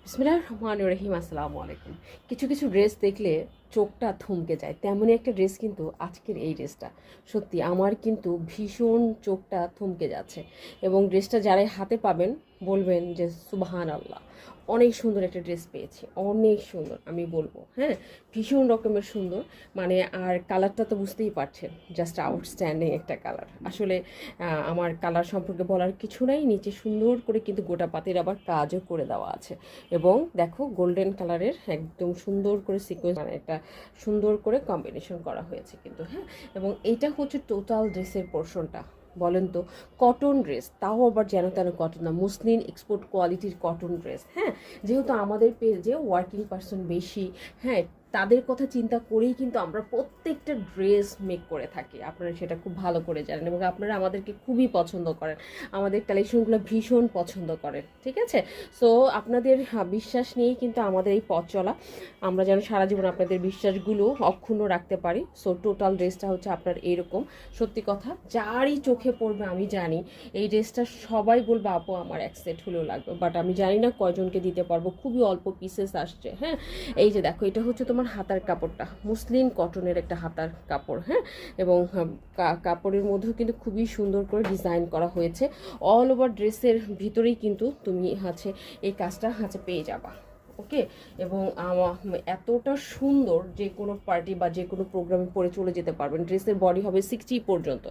বিসমিল্লাহির রহমানির রহিম। আসসালামু আলাইকুম। কিছু কিছু ড্রেস দেখলে চোখটা থমকে যায়, তেমনই একটা ড্রেস কিন্তু আজকের এই ড্রেসটা। সত্যি আমার কিন্তু ভীষণ চোখটা থমকে যাচ্ছে, এবং ড্রেসটা যারাই হাতে পাবেন বলবেন যে সুবহান আল্লাহ, অনেক সুন্দর একটা ড্রেস পেয়েছি, অনেক সুন্দর আমি বলবো। হ্যাঁ, ভীষণ রকমের সুন্দর। মানে আর কালারটা তো বুঝতেই পারছেন, জাস্ট আউটস্ট্যান্ডিং একটা কালার। আসলে আমার কালার সম্পর্কে বলার কিছু নাই। নিচে সুন্দর করে কিন্তু গোটা পাতের আবার কাজও করে দেওয়া আছে, এবং দেখো গোল্ডেন কালারের একদম সুন্দর করে সিকোয়েন্স, মানে একটা সুন্দর করে কম্বিনেশন করা হয়েছে কিন্তু। হ্যাঁ, এবং এইটা হচ্ছে টোটাল ড্রেসের পোর্শনটা। বলেন তো, কটন ড্রেস, তাও আবার যেন তেন কটন না, মুসলিম এক্সপোর্ট কোয়ালিটির কটন ড্রেস। হ্যাঁ, যেহেতু আমাদের পেজে ওয়ার্কিং পারসন বেশি, হ্যাঁ, তাদের কথা চিন্তা করেই কিন্তু আমরা প্রত্যেকটা ড্রেস মেক করে থাকি। আপনারা সেটা খুব ভালো করে জানেন, এবং আপনারা আমাদেরকে খুবই পছন্দ করেন, আমাদের কালেকশনগুলো ভীষণ পছন্দ করেন। ঠিক আছে, সো আপনাদের বিশ্বাস নিয়েই কিন্তু আমাদের এই পথ চলা। আমরা যেন সারা জীবন আপনাদের বিশ্বাসগুলো অক্ষুণ্ণ রাখতে পারি। সো টোটাল ড্রেসটা হচ্ছে আপনার এইরকম। সত্যি কথা, যারই চোখে পড়বে আমি জানি এই ড্রেসটা সবাই বলবে আপু আমার এক সেট হলেও লাগবে, বাট আমি জানি না কয়জনকে দিতে পারবো, খুবই অল্প পিসেস আসছে। হ্যাঁ, এই যে দেখো, এটা হচ্ছে তোমার হাতার কাপড়টা, মুসলিম কটনের একটা হাতার কাপড়। হ্যাঁ, এবং কাপড়ের মধ্যেও কিন্তু খুবই সুন্দর করে ডিজাইন করা হয়েছে। অল ওভার ড্রেসের ভিতরেই কিন্তু তুমি এই কাজটা পেয়ে যাবা। ওকে, এবং এতটা সুন্দর, যে কোনো পার্টি বা যে কোনো প্রোগ্রামে পরে চলে যেতে পারবেন। ড্রেসের বডি হবে 60 পর্যন্ত,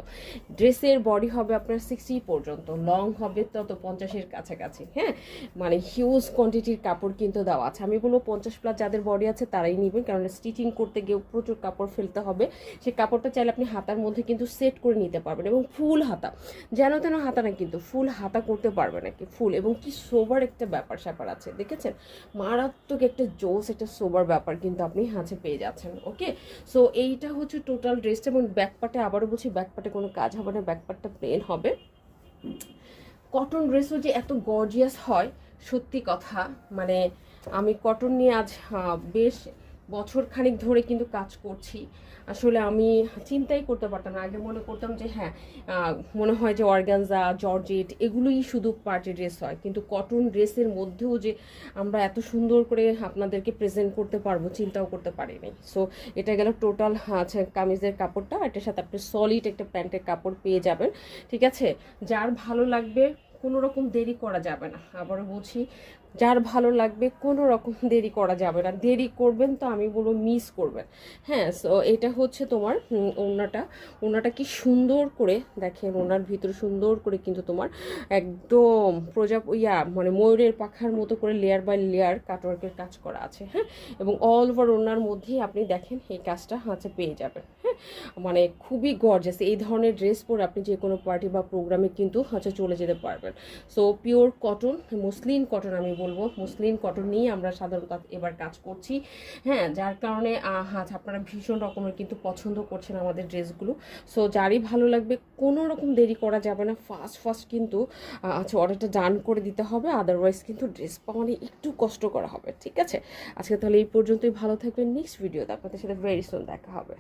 ড্রেসের বডি হবে আপনার 60 পর্যন্ত, লং হবে তত 50-এর কাছাকাছি। হ্যাঁ, মানে হিউজ কোয়ান্টিটির কাপড় কিন্তু দেওয়া আছে। আমি বলবো 50+ যাদের বডি আছে তারাই নেবেন, কারণ স্টিচিং করতে গিয়েও প্রচুর কাপড় ফেলতে হবে। সেই কাপড়টা চাইলে আপনি হাতার মধ্যে কিন্তু সেট করে নিতে পারবেন, এবং ফুল হাতা, যেন তেন হাতা না, কিন্তু ফুল হাতা করতে পারবে নাকি ফুল, এবং কি সোবার একটা ব্যাপার স্যাপার আছে, দেখেছেন? মারাত্মক একটা জোস, একটা সোবার ব্যাপার কিন্তু আপনি পেয়ে যাচ্ছেন। ওকে, সো এইটা হচ্ছে টোটাল ড্রেসটা। এবং ব্যাকপার্টে আবারও বলছি, ব্যাকপার্টে কোনো কাজ হবে না, ব্যাকপার্টটা প্লেন হবে। কটন ড্রেসও যে এত গর্জিয়াস হয়, সত্যি কথা। মানে আমি কটন নিয়ে আজ বেশ বছর খানিক ধরে কিন্তু কাজ করছি। আসলে আমি চিন্তাই করতে পারতাম না, আগে মনে করতাম যে হ্যাঁ, মনে হয় যে অর্গানজা, জর্জেট এগুলোই শুধু পার্টি ড্রেস হয়, কিন্তু কটন ড্রেসের মধ্যেও যে আমরা এত সুন্দর করে আপনাদেরকে প্রেজেন্ট করতে পারবো চিন্তাও করতে পারিনি। সো এটা গেল টোটাল কামিজের কাপড়টা। এটার সাথে আপনি সলিড একটা প্যান্টের কাপড় পেয়ে যাবেন। ঠিক আছে, যার ভালো লাগবে কোনো রকম দেরি করা যাবে না। আবারও বলছি, যার ভালো লাগবে কোনো রকম দেরি করা যাবে না। দেরি করবেন তো আমি বলবো মিস করবেন। হ্যাঁ, সো এটা হচ্ছে তোমার ওড়নাটা কি সুন্দর করে দেখেন, ওড়নার ভিতরে সুন্দর করে কিন্তু তোমার একদম মানে ময়ূরের পাখার মতো করে লেয়ার বাই লেয়ার কাটওয়ার্কের কাজ করা আছে। হ্যাঁ, এবং অল ওভার ওড়নার মধ্যেই আপনি দেখেন এই কাজটা পেয়ে যাবেন। হ্যাঁ, মানে খুবই গর্জাস। এই ধরনের ড্রেস পরে আপনি যে কোনো পার্টি বা প্রোগ্রামে কিন্তু চলে যেতে পারবেন। সো পিওর কটন, মুসলিম কটন, আমি বলবো মুসলিম কটন নিয়ে আমরা সাধারণত এবার কাজ করছি। হ্যাঁ, যার কারণে আপনারা ভীষণ রকমের কিন্তু পছন্দ করছেন আমাদের ড্রেসগুলো। সো যারই ভালো লাগবে কোনো রকম দেরি করা যাবে না, ফার্স্ট কিন্তু অর্ডারটা ডান করে দিতে হবে, আদারওয়াইজ কিন্তু ড্রেস পাওয়া নিয়ে একটু কষ্ট করা হবে। ঠিক আছে, আজকে তাহলে এই পর্যন্তই। ভালো থাকবেন, নেক্সট ভিডিওতে আপনাদের সাথে ভেরি সুন দেখা হবে।